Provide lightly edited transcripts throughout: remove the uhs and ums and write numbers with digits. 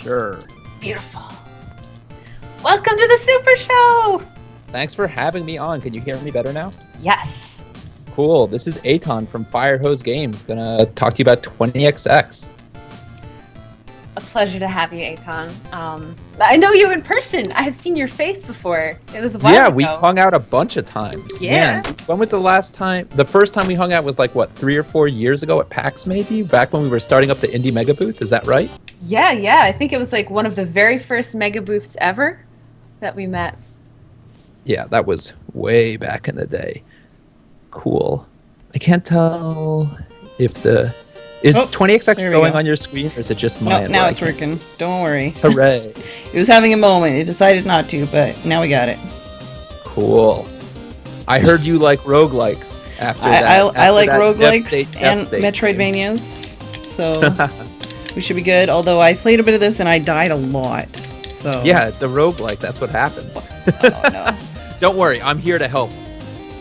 Sure. Beautiful. Welcome to the Super Show! Thanks for having me on. Can you hear me better now? Yes. Cool. This is Eitan from Firehose Games. Gonna talk to you about 20XX. A pleasure to have you, Eitan. I know you in person. I have seen your face before. It was a while ago. Yeah, we've hung out a bunch of times. Yeah. Man, when was the last time? The first time we hung out was like, what, 3 or 4 years ago at PAX maybe? Back when we were starting up the Indie Mega Booth. Is that right? Yeah. I think it was like one of the very first mega booths ever that we met. Yeah, that was way back in the day. Cool. I can't tell if the... Is 20XX showing on your screen, or is it just mine? Nope, now it's working. Don't worry. Hooray. It was having a moment. It decided not to, but now we got it. Cool. I heard you like roguelikes after that. I like roguelikes and Metroidvanias. So we should be good. Although I played a bit of this and I died a lot. So yeah, it's a roguelike. That's what happens. Oh no. Don't worry, I'm here to help.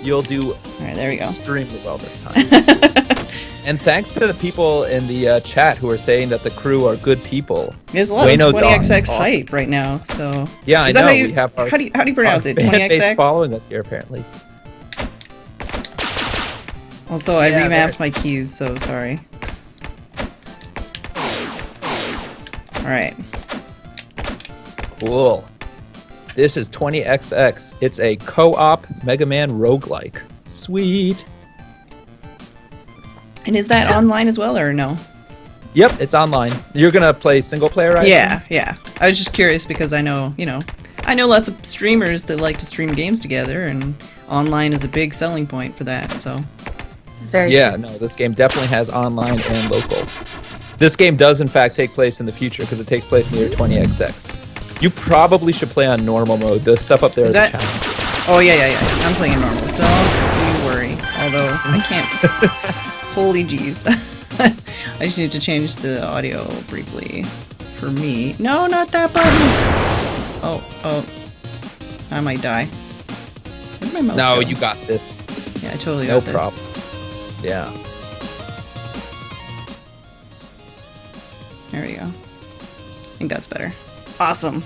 You'll do Alright, there we go. Extremely well this time. And thanks to the people in the chat who are saying that the crew are good people. There's a lot of 20XX hype right now, so... Yeah, I know. We have our, how do you pronounce it? 20XX? Following us here, apparently. Also, I remapped my keys, so sorry. Alright. Cool. This is 20XX. It's a co-op Mega Man roguelike. Sweet. And is that online as well, or no? Yep, it's online. You're gonna play single player, right? Yeah. I was just curious because I know lots of streamers that like to stream games together, and online is a big selling point for that, so. Very true. No, this game definitely has online and local. This game does, in fact, take place in the future because it takes place in the year 20XX. You probably should play on normal mode. The stuff up there is a challenge. Oh, yeah. I'm playing in normal. Don't you worry. Although, I can't... Holy jeez. I just need to change the audio briefly for me. No, not that button! Oh. I might die. Where'd my mouse go? You got this. Yeah, I totally got this. No problem. Yeah. There we go. I think that's better. Awesome.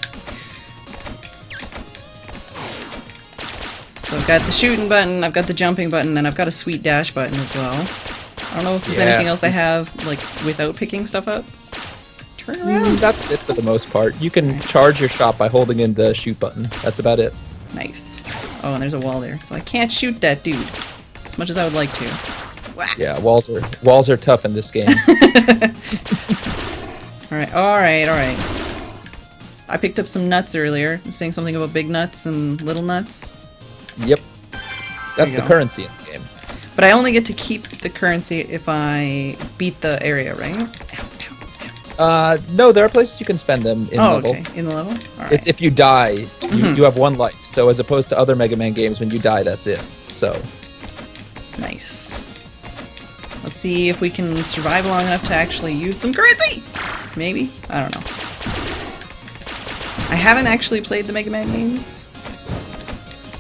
So I've got the shooting button, I've got the jumping button, and I've got a sweet dash button as well. I don't know if there's anything else I have, like, without picking stuff up. Turn around. That's it for the most part. You can charge your shot by holding in the shoot button. That's about it. Nice. Oh, and there's a wall there, so I can't shoot that dude as much as I would like to. Whack. Yeah, walls are tough in this game. Alright. I picked up some nuts earlier. I'm saying something about big nuts and little nuts. Yep. That's the currency in the game. But I only get to keep the currency if I beat the area, right? No, there are places you can spend them in level. Okay. In the level? Alright. It's if you die, you have one life. So as opposed to other Mega Man games, when you die, that's it. So. Nice. Let's see if we can survive long enough to actually use some currency! Maybe? I don't know. I haven't actually played the Mega Man games.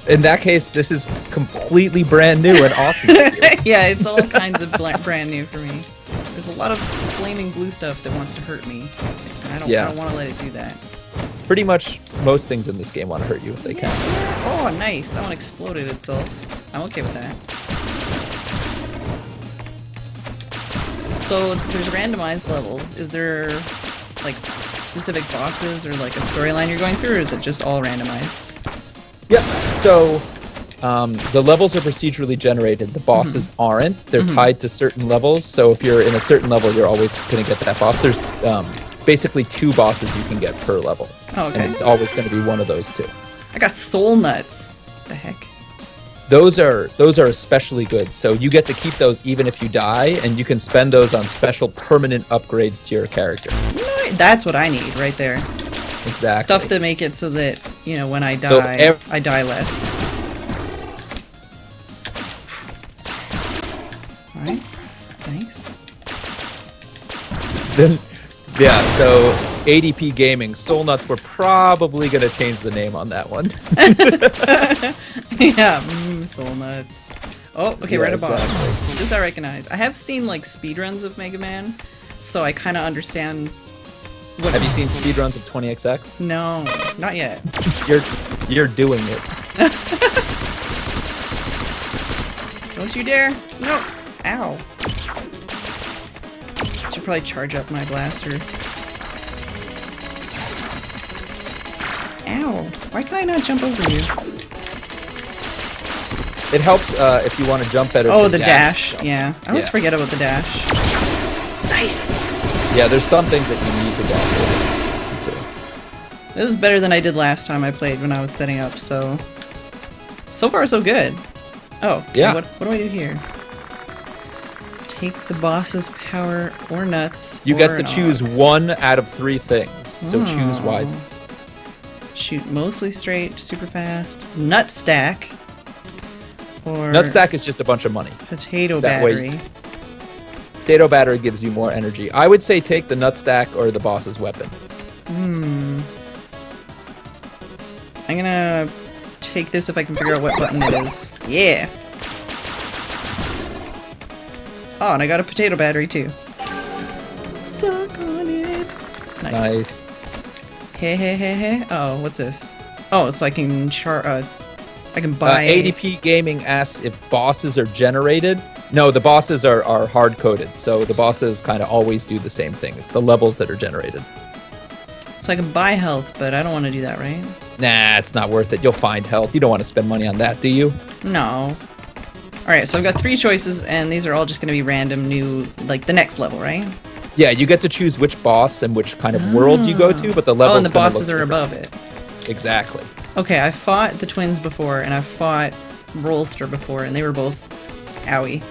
In that case, this is completely brand new and awesome. Yeah, it's all kinds of brand new for me. There's a lot of flaming blue stuff that wants to hurt me. And I don't want to let it do that. Pretty much most things in this game want to hurt you if they can. Oh, nice. That one exploded itself. I'm okay with that. So, there's randomized levels. Is there, like, specific bosses or, like, a storyline you're going through, or is it just all randomized? Yep. So, the levels are procedurally generated. The bosses aren't. They're tied to certain levels. So if you're in a certain level, you're always going to get that boss. There's basically 2 bosses you can get per level. Oh, okay. And it's always going to be one of those 2. I got soul nuts. What the heck? Those are especially good. So you get to keep those even if you die, and you can spend those on special permanent upgrades to your character. That's what I need right there. Exactly. Stuff to make it so that, when I die, I die less. Alright. Thanks. Then, yeah, so ADP Gaming, Soul Nuts, we're probably going to change the name on that one. Yeah, Soul Nuts. Oh, okay, Yeah, right above. exactly. This I recognize. I have seen, like, speedruns of Mega Man, so I kind of understand Have you seen speedruns of 20XX? No, not yet. You're doing it. Don't you dare! No! Ow! Should probably charge up my blaster. Ow! Why can I not jump over you? It helps if you want to jump better. Oh, to the dash. Yeah. I always Yeah. forget about the dash. Nice! Yeah, there's some things that you need to dash over. This is better than I did last time I played when I was setting up, so... So far, so good. Oh, okay, Yeah. what do I do here? Take the boss's power or nuts. You or get to not. choose one out of 3 things, so choose Oh. wisely. Shoot mostly straight, super fast. Nut stack. Or Nut stack is just a bunch of money. potato That way- battery. Potato battery gives you more energy. I would say take the nut stack or the boss's weapon. I'm gonna take this if I can figure out what button it is. Yeah. Oh, and I got a potato battery too. Suck on it. Nice. Hey, hey, hey, hey. Oh, what's this? Oh, so I can I can buy. ADP Gaming asks if bosses are generated. No, the bosses are hard-coded, so the bosses kind of always do the same thing. It's the levels that are generated. So I can buy health, but I don't want to do that, right? Nah, it's not worth it. You'll find health. You don't want to spend money on that, do you? No. Alright, so I've got 3 choices, and these are all just going to be random new, like the next level, right? Yeah, you get to choose which boss and which kind of world you go to, but the levels Oh, and the gonna bosses look are different. above it. Exactly. Okay, I fought the twins before, and I fought Rollster before, and they were both owie.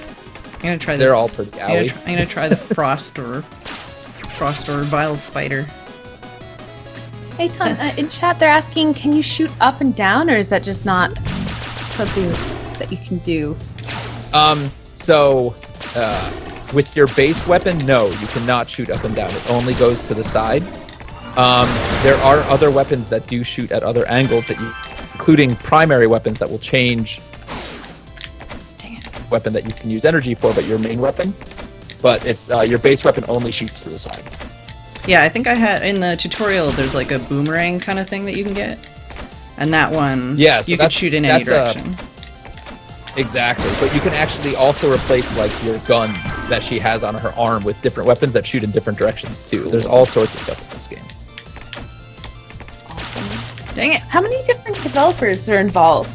I'm gonna try this. They're all pretty owie. I'm gonna try the Froster Vile Spider. Hey, Ton, in chat they're asking, can you shoot up and down, or is that just not something that you can do? With your base weapon, no, you cannot shoot up and down. It only goes to the side. There are other weapons that do shoot at other angles, including primary weapons that will change Dang it. weapon that you can use energy for, but your main weapon. But your base weapon only shoots to the side. Yeah, I think I had in the tutorial. There's like a boomerang kind of thing that you can get, and that one, Yeah, so you can that's- shoot in any that's, direction. Exactly, but you can actually also replace like your gun that she has on her arm with different weapons that shoot in different directions too. There's all sorts of stuff in this game. Dang it! How many different developers are involved?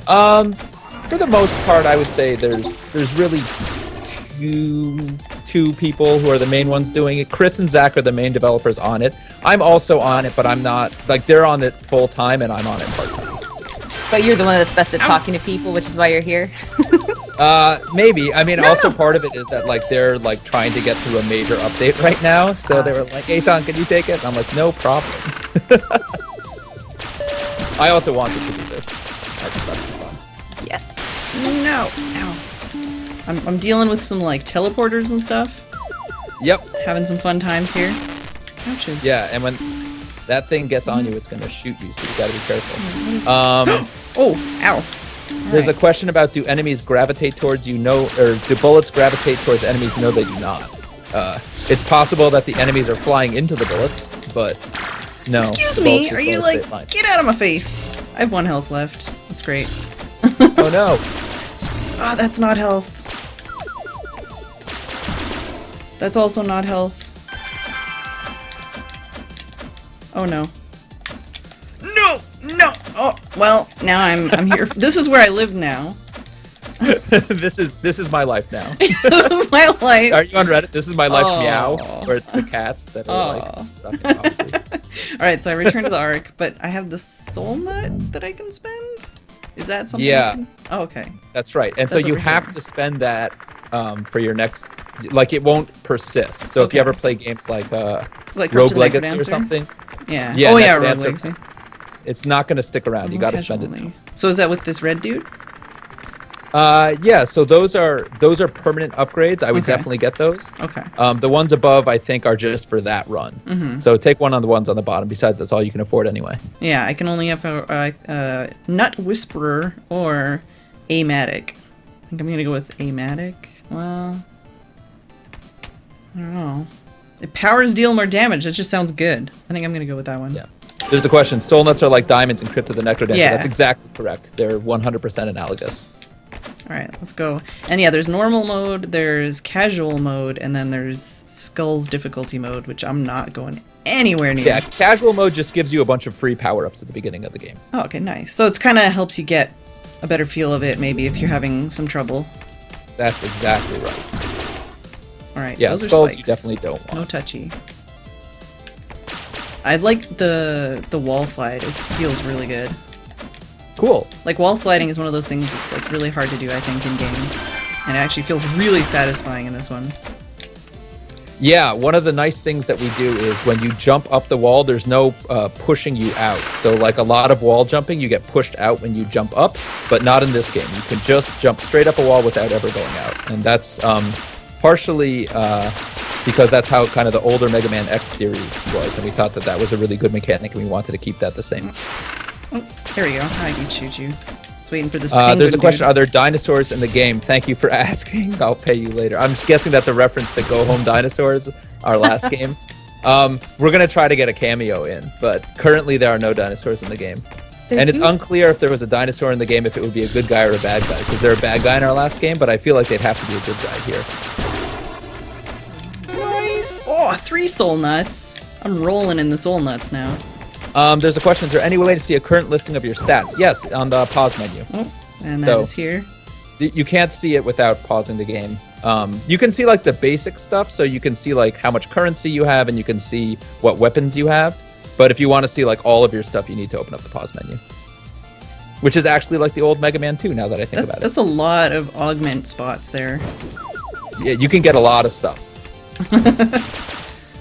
For the most part, I would say there's really two people who are the main ones doing it. Chris and Zach are the main developers on it. I'm also on it, but I'm not like they're on it full time and I'm on it part time. But you're the one that's best at talking to people, which is why you're here. Maybe. I mean, also part of it is that like they're like trying to get through a major update right now, so they were like, "Eitan, can you take it?" And I'm like, "No problem." I also wanted to do this. I just thought it'd be fun. Yes. No! Ow. I'm dealing with some like teleporters and stuff. Yep. Having some fun times here. Ouches. Yeah, and when that thing gets on you, it's gonna shoot you, so you gotta be careful. Oh! Ow! There's a question about do enemies gravitate towards you? No, or do bullets gravitate towards enemies? No, they do not. It's possible that the enemies are flying into the bullets, but no. Excuse the me, bullets just are go you in a like, straight line. get out of my face? I have 1 health left. That's great. Oh no. Oh, that's not health. That's also not health. Oh no. No! No! Oh, well, now I'm here. This is where I live now. this is my life now. This is my life. Are you on Reddit? This is my life Oh. meow, where it's the cats that are Oh. like stuck in boxes. Alright, so I returned to the Ark, but I have the soul nut that I can spend? Is that something? Yeah. I can... Oh, okay. That's right. And so That's you over have here. to spend that for your next. Like it won't persist. So if you Okay. ever play games like Like Rogue Crypto Legacy Legacy or something, Yeah. Yeah, Oh yeah, Necrodancer. Rogue Legacy. it's not going to stick around. You got to spend it. Casually. So is that with this red dude? Yeah. So those are permanent upgrades. I would Okay. definitely get those. Okay. The ones above, I think, are just for that run. Mm-hmm. So take one on the ones on the bottom. Besides, that's all you can afford anyway. Yeah, I can only have a Nut Whisperer or Amatic. I think I'm gonna go with Amatic. Well, I don't know. It powers deal more damage. That just sounds good. I think I'm gonna go with that one. Yeah. There's a question. Soul nuts are like diamonds in Crypt of the Necrodancer. Yeah. That's exactly correct. They're 100% analogous. All right, let's go. And yeah, there's normal mode, there's casual mode, and then there's Skulls difficulty mode, which I'm not going anywhere near. Yeah, casual mode just gives you a bunch of free power-ups at the beginning of the game. Oh, okay, nice. So it's kind of helps you get a better feel of it, maybe, if you're having some trouble. That's exactly right. All right, Yeah, those are skulls you spikes. definitely don't want. No touchy. I like the wall slide. It feels really good. Cool. Like, wall sliding is one of those things that's like really hard to do, I think, in games. And it actually feels really satisfying in this one. Yeah, one of the nice things that we do is when you jump up the wall, there's no pushing you out. So like a lot of wall jumping, you get pushed out when you jump up, but not in this game. You can just jump straight up a wall without ever going out. And that's partially because that's how kind of the older Mega Man X series was, and we thought that that was a really good mechanic, and we wanted to keep that the same. Oh, there we go. I can shoot you. Just waiting for this There's a penguin question, dude. are there dinosaurs in the game? Thank you for asking. I'll pay you later. I'm just guessing that's a reference to Go Home Dinosaurs, our last game. We're going to try to get a cameo in, but currently there are no dinosaurs in the game. And it's unclear if there was a dinosaur in the game, if it would be a good guy or a bad guy, because they're a bad guy in our last game, but I feel like they'd have to be a good guy here. Nice. Oh, 3 soul nuts. I'm rolling in the soul nuts now. There's a question, is there any way to see a current listing of your stats? Yes, on the pause menu. Oh, and that So- is here. You can't see it without pausing the game. You can see like the basic stuff, so you can see like how much currency you have, and you can see what weapons you have. But if you want to see like all of your stuff, you need to open up the pause menu. Which is actually like the old Mega Man 2 now that I think about it. That's a lot of augment spots there. Yeah, you can get a lot of stuff.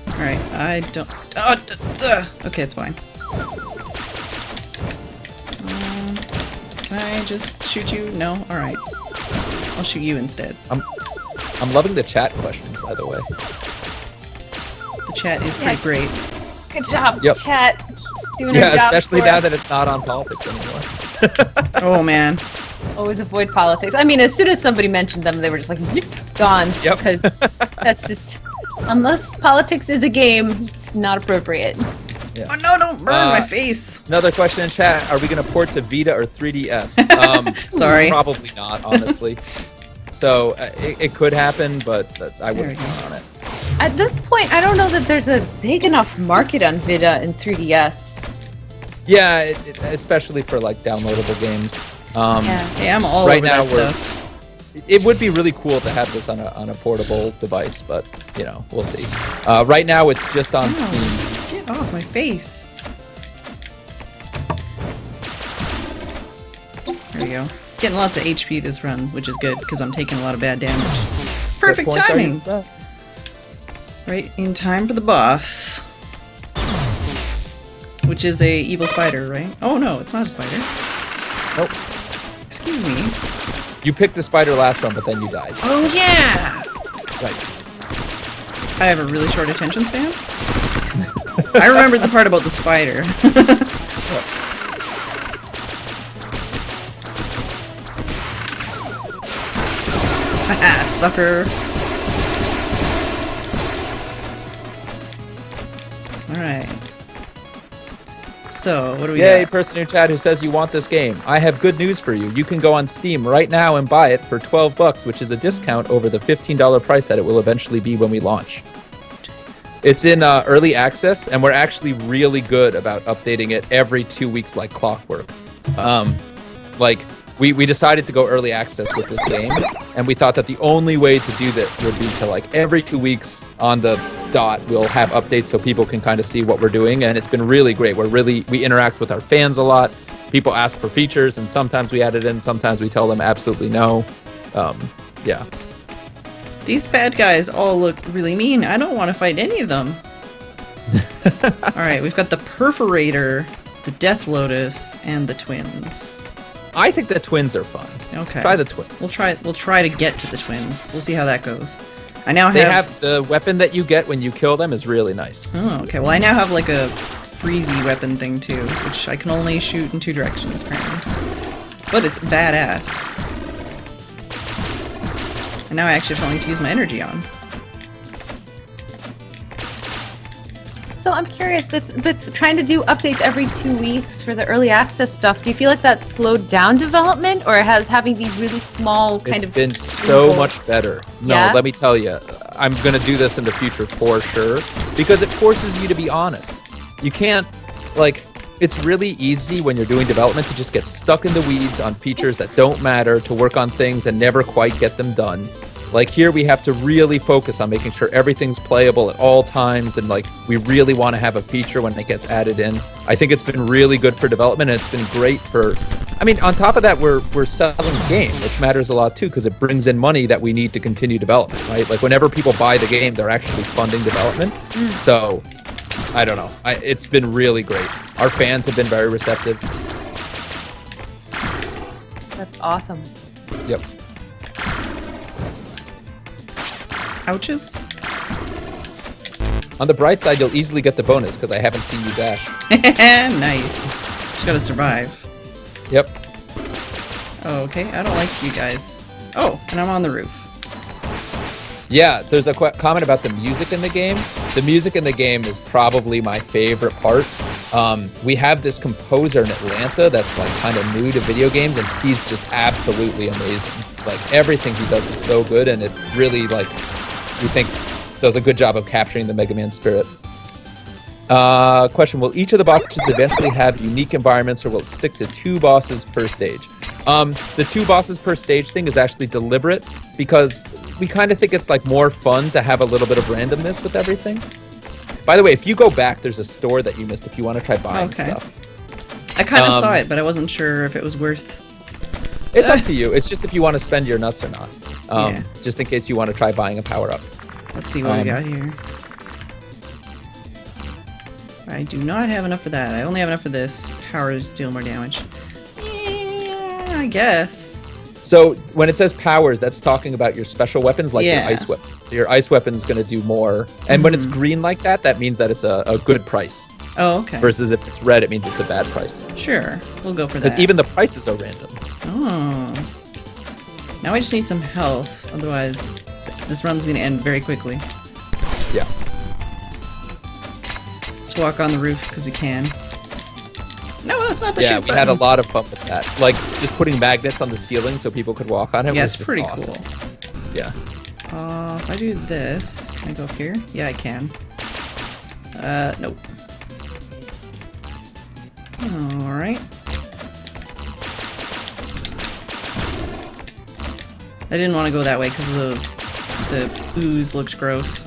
Alright, I don't... Okay, it's fine. Can I just shoot you? No? Alright. I'll shoot you instead. I'm loving the chat questions, by the way. The chat is pretty great. Good job, Yep. chat. Doing Yeah, our job especially for now us. that it's not on politics anymore. Oh, man. Always avoid politics. I mean, as soon as somebody mentioned them, they were just like, zip, gone. Yep. Because that's just, unless politics is a game, it's not appropriate. Yeah. Oh, no, don't burn my face. Another question in chat, are we going to port to Vita or 3DS? Sorry. Probably not, honestly. So it could happen, but I wouldn't There we count on it. At this point, I don't know that there's a big enough market on Vita and 3DS. Yeah, especially for like downloadable games. Yeah, I'm all Right over now that we're- stuff. It would be really cool to have this on a portable device, but you know, we'll see. Right now it's just on Steam. Get off my face. There we go. Getting lots of HP this run, which is good, because I'm taking a lot of bad damage. Perfect What points are you- timing! Right in time for the boss. Which is a evil spider, right? Oh no, it's not a spider. Nope. Excuse me. You picked the spider last run, but then you died. Oh yeah! Right. I have a really short attention span. I remembered the part about the spider. Haha, sucker! Alright. So, what do we Yay, got? person in chat who says you want this game. I have good news for you. You can go on Steam right now and buy it for $12, which is a discount over the $15 price that it will eventually be when we launch. It's in early access, and we're actually really good about updating it every 2 weeks like clockwork. We decided to go early access with this game, and we thought that the only way to do that would be to like every 2 weeks on the dot we'll have updates so people can kind of see what we're doing, and it's been really great. We interact with our fans a lot. People ask for features, and sometimes we add it in, sometimes we tell them absolutely no. Yeah. These bad guys all look really mean. I don't want to fight any of them. Alright, we've got the Perforator, the Death Lotus, and the Twins. I think the twins are fun. Okay. Try the twins. We'll try to get to the twins. We'll see how that goes. I now They have the weapon that you get when you kill them is really nice. Oh, okay. Well, I now have like a freezy weapon thing too, which I can only shoot in 2 directions apparently. But it's badass. And now I actually have something to use my energy on. So I'm curious, with trying to do updates every 2 weeks for the early access stuff, do you feel like that's slowed down development, or has having these really small kind of... It's been so much better. No, Yeah? let me tell you, I'm going to do this in the future for sure, because it forces you to be honest. You can't, like, it's really easy when you're doing development to just get stuck in the weeds on features that don't matter, to work on things and never quite get them done. Like here, we have to really focus on making sure everything's playable at all times, and like we really want to have a feature when it gets added in. I think it's been really good for development, and it's been great for. I mean, on top of that, we're selling the game, which matters a lot too, because it brings in money that we need to continue development, right? Like whenever people buy the game, they're actually funding development. So, I don't know. It's been really great. Our fans have been very receptive. That's awesome. Yep. Ouches. On the bright side, you'll easily get the bonus because I haven't seen you dash. Nice. Just gotta survive. Yep. Oh, okay. I don't like you guys. Oh, and I'm on the roof. Yeah, there's a comment about the music in the game. The music in the game is probably my favorite part. We have this composer in Atlanta that's like kind of new to video games, and he's just absolutely amazing. Like everything he does is so good, and it really like we think does a good job of capturing the Mega Man spirit. Question: will each of the bosses eventually have unique environments, or will it stick to 2 bosses per stage? The 2 bosses per stage thing is actually deliberate because we kind of think it's like more fun to have a little bit of randomness with everything. By the way, if you go back, there's a store that you missed if you want to try buying stuff. I kind of saw it, but I wasn't sure if it was worth... It's up to you. It's just if you want to spend your nuts or not. Yeah. Just in case you want to try buying a power-up. Let's see what we got here. I do not have enough for that. I only have enough for this. Power to deal more damage. Yeah, I guess. So when it says powers, that's talking about your special weapons, like your ice weapon. Your ice weapon's going to do more. And when it's green like that, that means that it's a good price. Oh, okay. Versus if it's red, it means it's a bad price. Sure, we'll go for that. Because even the prices are random. Oh. Now I just need some health, otherwise this run's gonna end very quickly. Yeah. Just walk on the roof because we can. No, that's not the Yeah, shoot we had a button. lot of fun with that. Like just putting magnets on the ceiling so people could walk on it Yeah, was it's just pretty awesome. cool. Yeah. If I do this, can I go up here? Yeah, I can. Nope. Alright. I didn't want to go that way because the ooze looked gross.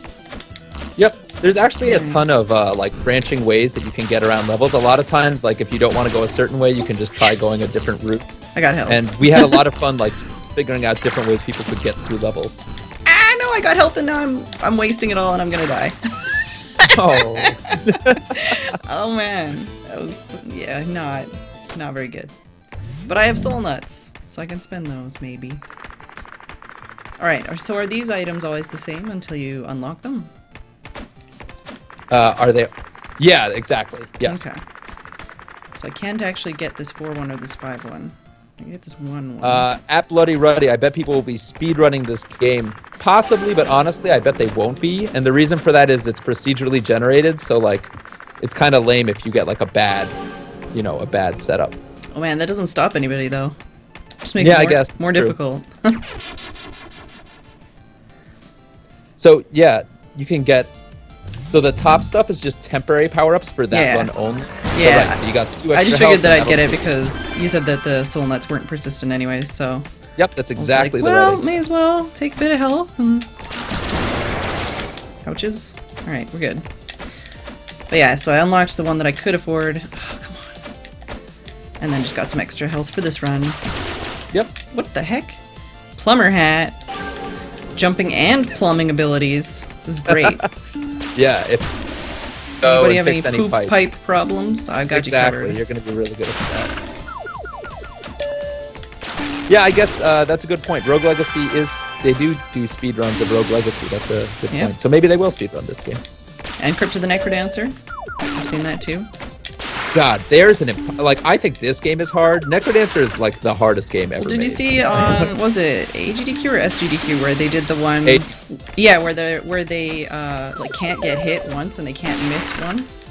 Yep. There's actually a ton of like branching ways that you can get around levels. A lot of times, like if you don't want to go a certain way, you can just try going a different route. I got health. And we had a lot of fun, like just figuring out different ways people could get through levels. Ah, no, I got health and now I'm wasting it all and I'm gonna die. Oh. Oh man, that was not very good. But I have soul nuts, so I can spend those maybe. All right, so are these items always the same until you unlock them? Are they? Yeah, exactly. Yes. Okay. So I can't actually get this 4-1 or this 5-1. I can get this 1-1. At Bloody Ruddy, I bet people will be speedrunning this game. Possibly, but honestly, I bet they won't be. And the reason for that is it's procedurally generated, so like, it's kind of lame if you get like a bad setup. Oh man, that doesn't stop anybody though. Just makes Yeah, it I more, guess, more true. difficult. So yeah, you can get. So the top stuff is just temporary power-ups for that run only. Yeah. So, right, so you got 2 extra I just health figured that and I'd get it that'll- because you said that the soul nuts weren't persistent anyways, so... Yep, that's I was exactly like, the well, right. may as well take a bit of health and... Couches? Alright, we're good. But yeah, so I unlocked the one that I could afford. Oh, come on. And then just got some extra health for this run. Yep. What the heck? Plumber hat. Jumping and plumbing abilities. This is great. Yeah, if Anybody and have any fix poop pipes. pipe problems? I've got Exactly, you covered. you're going to be really good at that. Yeah, I guess that's a good point. Rogue Legacy they do speedruns of Rogue Legacy. That's a good point. So maybe they will speedrun this game. And Crypt of the Necrodancer. I've seen that too. God, I think this game is hard. Necrodancer is like the hardest game ever Did you made. see on, was it AGDQ or SGDQ where they did the one Yeah, where they like can't get hit once and they can't miss once.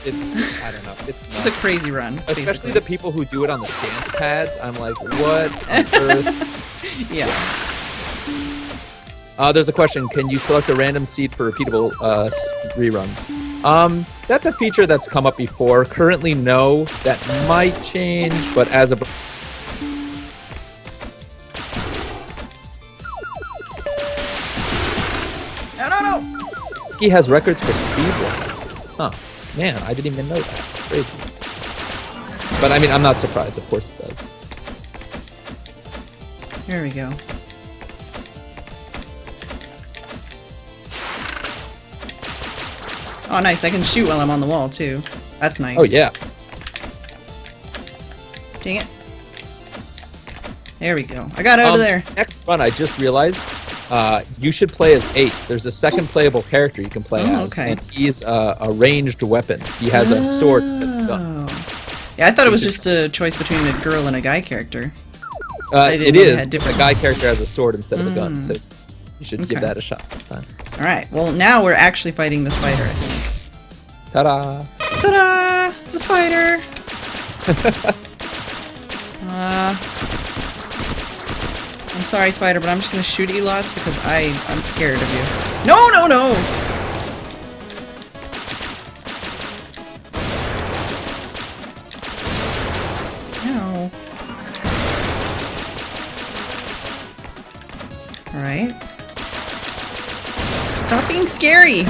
It's, I don't know. It's nuts. It's a crazy run. Especially basically. the people who do it on the dance pads. I'm like, what on earth? Yeah. There's a question. Can you select a random seed for repeatable reruns? That's a feature that's come up before. Currently, no. That might change, but as a... No! He has records for speedruns. Huh. Man, I didn't even know that. Crazy. But I mean, I'm not surprised. Of course it does. There we go. Oh, nice. I can shoot while I'm on the wall, too. That's nice. Oh, yeah. Dang it. There we go. I got out of there. Next run, I just realized you should play as Ace. There's a second playable character you can play as, okay. and he's a ranged weapon. He has a sword and a gun. Yeah, I thought it was just a choice between a girl and a guy character. It is. The guy character has a sword instead of a gun, so you should give that a shot this time. Alright, well now we're actually fighting the spider, I think. Ta-da! Ta-da! It's a spider! I'm sorry, spider, but I'm just gonna shoot you lots because I'm scared of you. No, no, no! No. Alright. Stop being scary!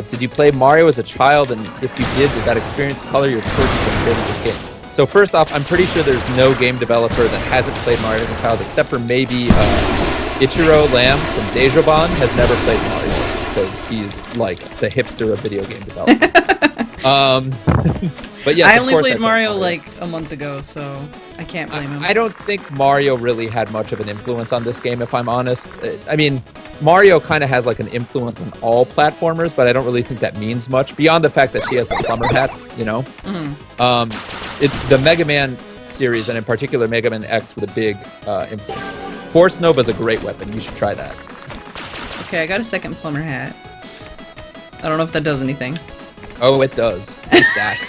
Did you play Mario as a child, and if you did that experience color your purchase when creating this game? So first off, I'm pretty sure there's no game developer that hasn't played Mario as a child, except for maybe Ichiro Lamb from Dejaban has never played Mario, because he's like the hipster of video game development. But yeah, I only played Mario like a month ago, so I can't blame him. I don't think Mario really had much of an influence on this game, if I'm honest. I mean, Mario kind of has like an influence on all platformers, but I don't really think that means much beyond the fact that she has the plumber hat, you know? The Mega Man series, and in particular Mega Man X, with a big influence. Force Nova is a great weapon. You should try that. Okay, I got a second plumber hat. I don't know if that does anything. Oh, it does. They stack.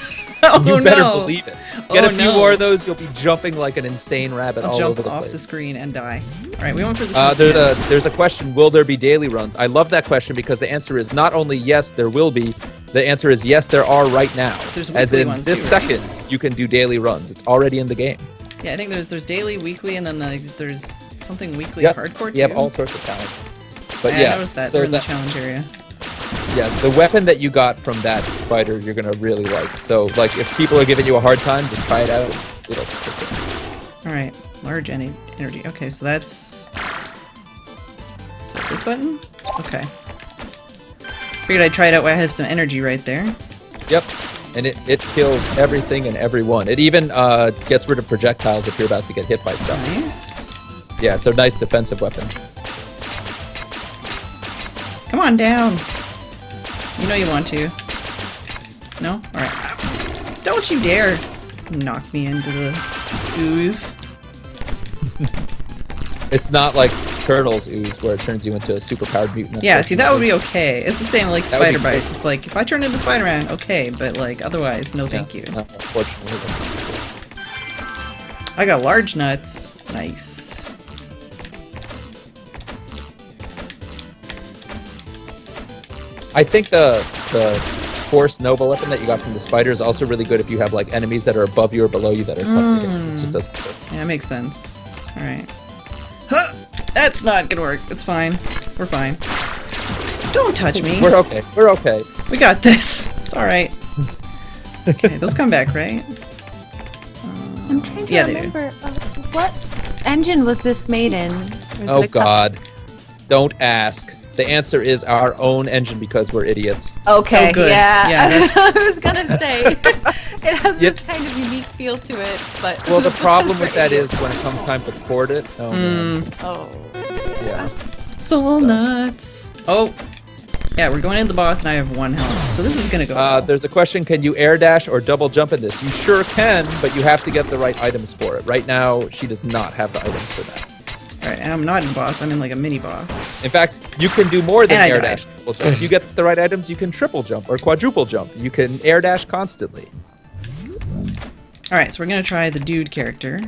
Oh, You better no. believe it. Get Oh, a few no. more of those, you'll be jumping like an insane rabbit all over Jump the off place. the screen and die. Alright, we went for the There's a question, will there be daily runs? I love that question because the answer is not only yes, there will be, the answer is yes, there are right now. There's As weekly in, ones this too, right? second, you can do daily runs. It's already in the game. Yeah, I think there's daily, weekly, and then there's something weekly Yep. hardcore too. You have all sorts of challenges. But I yeah, noticed that so during the challenge area. yeah, the weapon that you got from that spider, you're gonna really like. So, like, if people are giving you a hard time, just try it out. It'll fit in. Alright, large energy. Okay, so that's... Is that this button? Okay. Figured I'd try it out while I have some energy right there. Yep, and it kills everything and everyone. It even gets rid of projectiles if you're about to get hit by stuff. Nice. Yeah, it's a nice defensive weapon. Come on down. You know you want to. No? Alright. Don't you dare knock me into the ooze. It's not like Turtles ooze where it turns you into a superpowered mutant. Yeah, see, that would be okay. It's the same like That would be Spider Bites. It's like, if I turn into Spider-Man, okay, but like, otherwise, no thank you. No, unfortunately. I got large nuts. Nice. I think the Force Nova weapon that you got from the spider is also really good if you have like enemies that are above you or below you that are tough to hit. It just doesn't serve. Yeah, that makes sense. Alright. Huh! That's not gonna work. It's fine. We're fine. Don't touch me. We're okay. We're okay. We got this. It's alright. Okay, those come back, right? I'm trying to Yeah, they do. remember what engine was this made in? Or is it Oh a custom- God. Don't ask. The answer is our own engine because we're idiots. Okay, Oh, good. yeah. Yeah, that's- I was gonna say it has Yep. this kind of unique feel to it, but Well, the problem with that is when it comes time to port it. Oh man. oh, Yeah. Soul nuts. Oh. Yeah, we're going into the boss, and I have 1 health, so this is gonna go well. There's a question, can you air dash or double jump in this? You sure can, but you have to get the right items for it. Right now, she does not have the items for that. Alright, and I'm not in boss, I'm in like a mini boss. In fact, you can do more than And I air died. dash. Triple jump. If you get the right items, you can triple jump or quadruple jump. You can air dash constantly. Alright, so we're gonna try the dude character,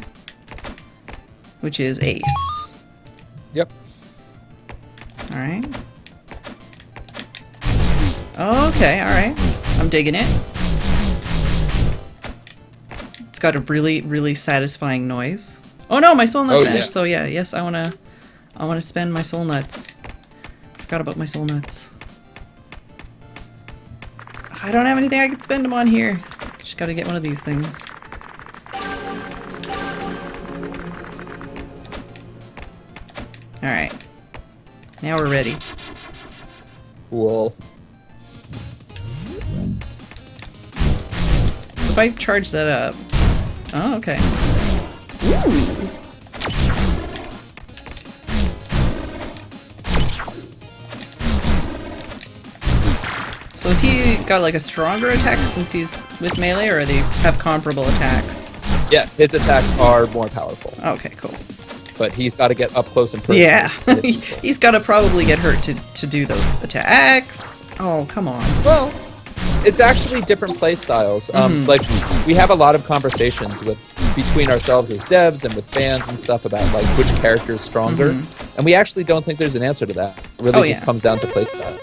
which is Ace. Yep. Alright. Okay, alright. I'm digging it. It's got a really, really satisfying noise. Oh no, my soul nuts vanished, so yeah, yes, I wanna spend my soul nuts. Forgot about my soul nuts. I don't have anything I can spend them on here. Just gotta get one of these things. Alright. Now we're ready. Cool. So if I charge that up... Oh, okay. Ooh. So has he got like a stronger attack since he's with melee, or they have comparable attacks? Yeah, his attacks are more powerful, Okay, cool. but he's got to get up close and personal. Yeah, to hit people. he's got to probably get hurt to do those attacks. Oh, come on. Well, it's actually different play styles. Like, we have a lot of conversations between ourselves as devs and with fans and stuff about like which character is stronger, and we actually don't think there's an answer to that. It really just comes down to play style.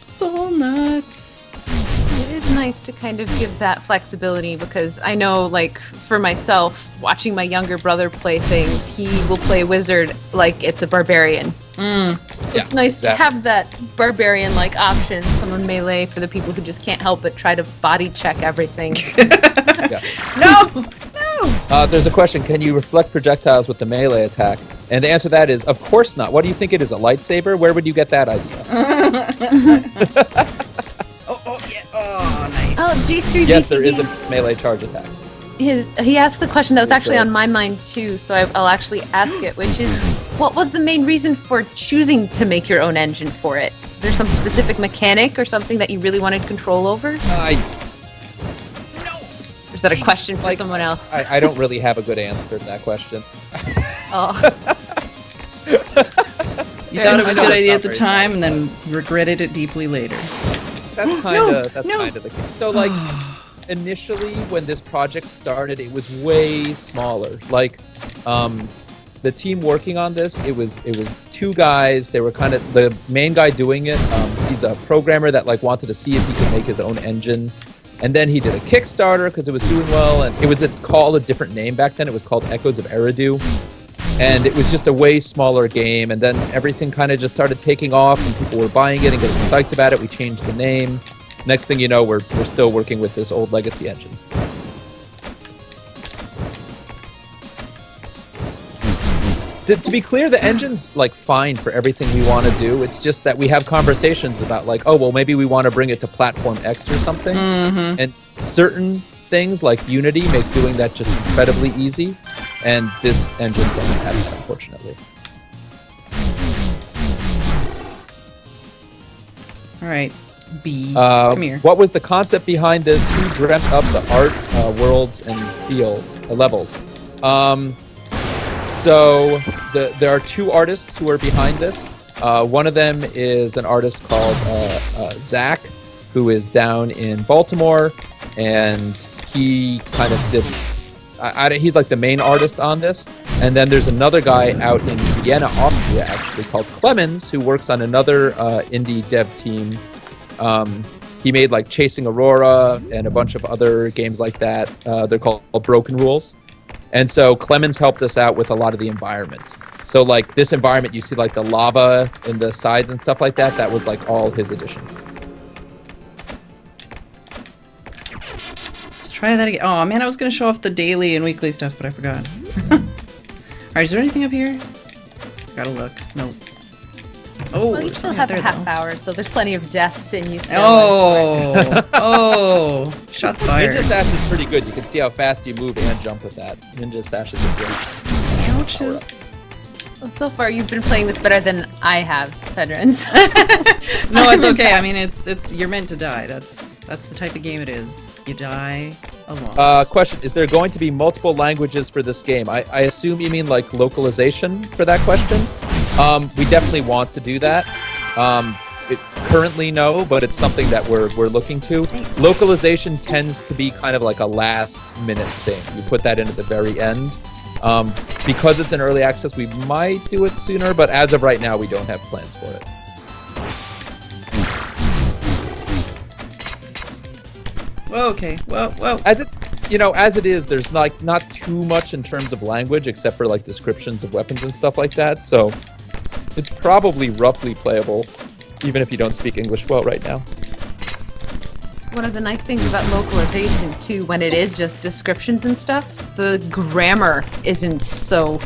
Soul nuts. It is nice to kind of give that flexibility because I know, like, for myself, watching my younger brother play things, he will play wizard like it's a barbarian. So it's nice to have that barbarian-like option, someone melee for the people who just can't help but try to body check everything. No! There's a question, can you reflect projectiles with the melee attack? And the answer to that is, of course not. What do you think it is, a lightsaber? Where would you get that idea? Oh, yeah. Oh, nice. Oh, G3. Yes, there is a melee charge attack. He asked the question that was actually on my mind too, so I'll actually ask it, which is, what was the main reason for choosing to make your own engine for it? Is there some specific mechanic or something that you really wanted control over? Or is that a question for someone else? I don't really have a good answer to that question. Oh. You thought it was a good idea at the time and then regretted it deeply later. That's kind of the case. So like initially when this project started, it was way smaller. Like the team working on this, it was 2 guys. They were kind of the main guy doing it. He's a programmer that like wanted to see if he could make his own engine. And then he did a Kickstarter because it was doing well, and it was called a different name back then. It was called Echoes of Eridu. And it was just a way smaller game, and then everything kind of just started taking off, and people were buying it and getting psyched about it. We changed the name. Next thing you know, we're still working with this old legacy engine. To be clear, the engine's like fine for everything we want to do. It's just that we have conversations about like, oh, well, maybe we want to bring it to platform X or something. And certain things like Unity make doing that just incredibly easy. And this engine doesn't have that, unfortunately. All right, B, come here. What was the concept behind this? Who dreamt up the art, worlds, and levels? So there are 2 artists who are behind this. One of them is an artist called Zach, who is down in Baltimore, and he kind of did. He's like the main artist on this. And then there's another guy out in Vienna, Austria, actually called Clemens, who works on another indie dev team. He made like Chasing Aurora and a bunch of other games like that. They're called Broken Rules. And so Clemens helped us out with a lot of the environments. So like this environment, you see like the lava in the sides and stuff like that. That was like all his addition. Let's try that again. Oh man, I was gonna show off the daily and weekly stuff, but I forgot. Alright, is there anything up here? Gotta look. Nope. Oh, Well, you still have a half hour, so there's plenty of deaths in you still. Oh, oh, shots fired. Ninja Sash is pretty good. You can see how fast you move and jump with that. Ninja Sash is a great. Ouches. Well, so far, you've been playing this better than I have, Fedrins. No, it's okay. I mean, it's you're meant to die. That's the type of game it is. You die a lot. Question: is there going to be multiple languages for this game? I assume you mean like localization for that question. We definitely want to do that. Currently, no, but it's something that we're looking to. Localization tends to be kind of like a last-minute thing. You put that in at the very end. Because it's in early access, we might do it sooner, but as of right now, we don't have plans for it. Whoa, okay. Whoa. As it is, there's not too much in terms of language, except for like descriptions of weapons and stuff like that. So it's probably roughly playable, even if you don't speak English well right now. One of the nice things about localization, too, when it is just descriptions and stuff, the grammar isn't so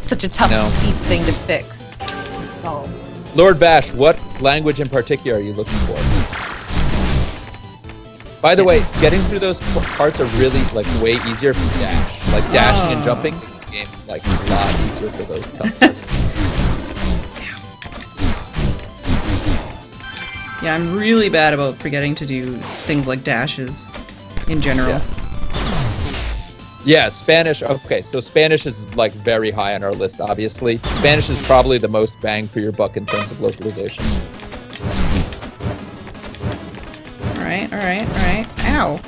such a tough, steep thing to fix. So. Lord Vash, what language in particular are you looking for? By the way, getting through those parts are really like way easier from dash. Like dashing and jumping makes the game's like a lot easier for those tough parts. Yeah, I'm really bad about forgetting to do things like dashes in general. Yeah, Spanish. Okay, so Spanish is like very high on our list, obviously. Spanish is probably the most bang for your buck in terms of localization. All right. Ow.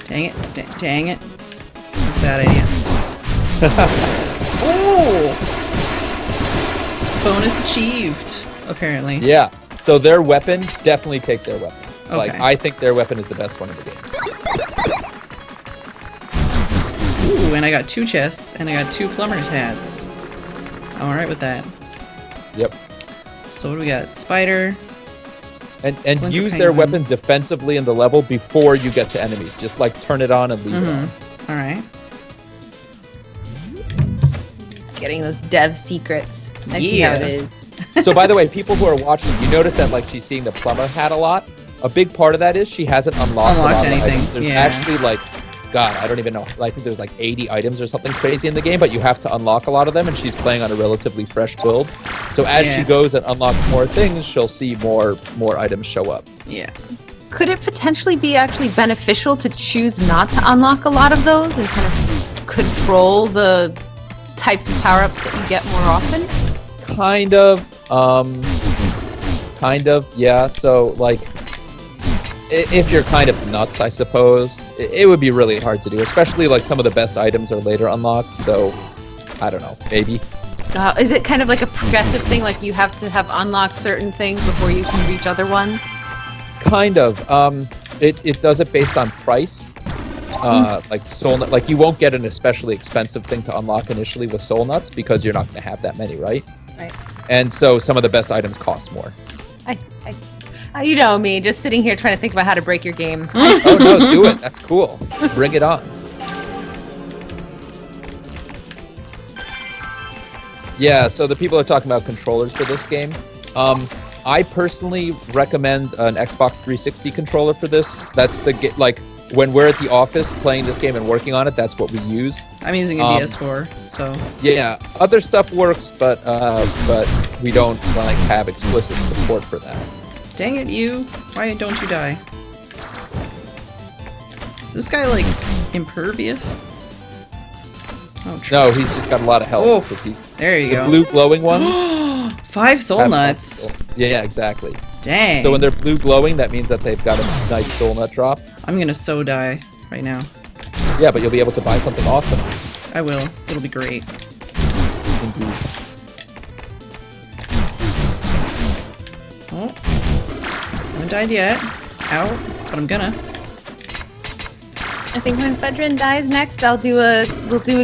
Dang it. That's a bad idea. Oh! Bonus achieved, apparently. Yeah. So their weapon, definitely take their weapon. Okay. Like, I think their weapon is the best one in the game. Ooh, and I got 2 chests, and I got 2 plumber's hats. I'm alright with that. Yep. So what do we got? Spider. And Splinter use their Penguin. weapon defensively in the level before you get to enemies. Just like turn it on and leave it on. Alright. Getting those dev secrets. I see how it is. So by the way, people who are watching, you notice that like she's seeing the plumber hat a lot. A big part of that is she hasn't unlocked a lot of anything. items. There's actually like, God, I don't even know. I think there's like 80 items or something crazy in the game, but you have to unlock a lot of them, and she's playing on a relatively fresh build. So as she goes and unlocks more things, she'll see more items show up. Yeah. Could it potentially be actually beneficial to choose not to unlock a lot of those and kind of control the types of power-ups that you get more often? Kind of, yeah. So, like, if you're kind of nuts, I suppose, it would be really hard to do, especially, like, some of the best items are later unlocked, so, I don't know, maybe. Is it kind of like a progressive thing, like you have to have unlocked certain things before you can reach other ones? Kind of. It does it based on price. Like soul nut, like you won't get an especially expensive thing to unlock initially with soul nuts because you're not going to have that many, right? Right. And so some of the best items cost more. You know me, just sitting here trying to think about how to break your game. Oh no, do it. That's cool. Bring it on. Yeah, so the people are talking about controllers for this game. I personally recommend an Xbox 360 controller for this. That's like when we're at the office playing this game and working on it, that's what we use. I'm using a DS4, so yeah, other stuff works, but we don't like have explicit support for that. dang it, you! Why don't you die? Is this guy like impervious? Oh, No, he's just got a lot of health because he's there. You the go. blue glowing ones. 5 soul have nuts. soul- Yeah, exactly. Dang. So when they're blue glowing, that means that they've got a nice soul nut drop. I'm gonna so die right now. Yeah, but you'll be able to buy something awesome. I will. It'll be great. Indeed. Oh. Haven't died yet. Ow. But I'm gonna. I think when Fedrin dies next, we'll do a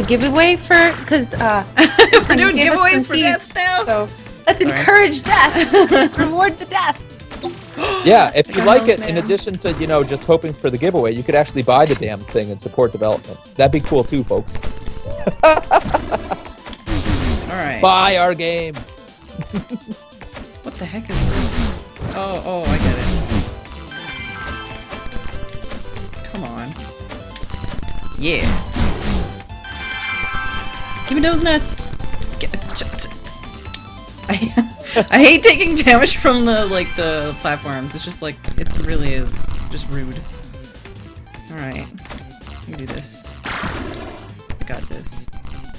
giveaway because We're doing giveaways for deaths now. So let's encourage death. Reward the death. Yeah, if you like it, man. in addition to, just hoping for the giveaway, you could actually buy the damn thing and support development. That'd be cool too, folks. Alright. Buy our game. What the heck is this? Oh, I get it. Yeah. Give me those nuts. I hate taking damage from the platforms. It's just like, it really is just rude. Alright. You do this. I got this.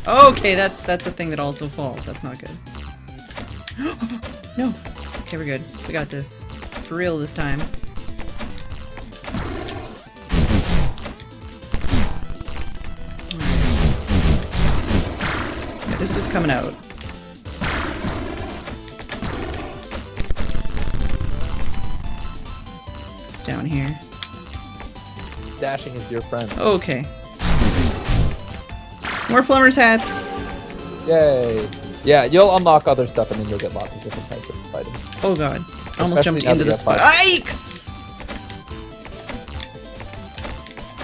Okay, that's a thing that also falls. That's not good. No. Okay, we're good. We got this. For real this time. Yeah, this is coming out. It's down here. Dashing is your friend. Okay. More plumber's hats. Yay. Yeah, you'll unlock other stuff and then you'll get lots of different types of items. Oh god. I almost Especially jumped now into that the you have spot. fire. Yikes!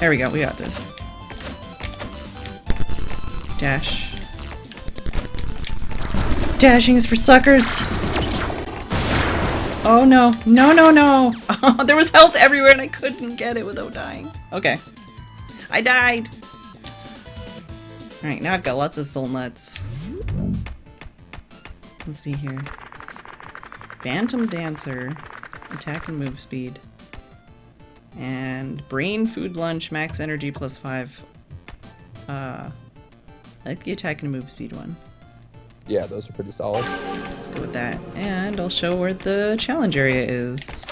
There we go, we got this. Dash. Dashing is for suckers! Oh no. No, no, no! Oh, there was health everywhere and I couldn't get it without dying. Okay. I died! Alright, now I've got lots of soul nuts. Let's see here. Bantam Dancer. Attack and move speed. And Brain Food Lunch, max energy plus 5. I like the attack and move speed one. Yeah, those are pretty solid. Let's go with that. And I'll show where the challenge area is.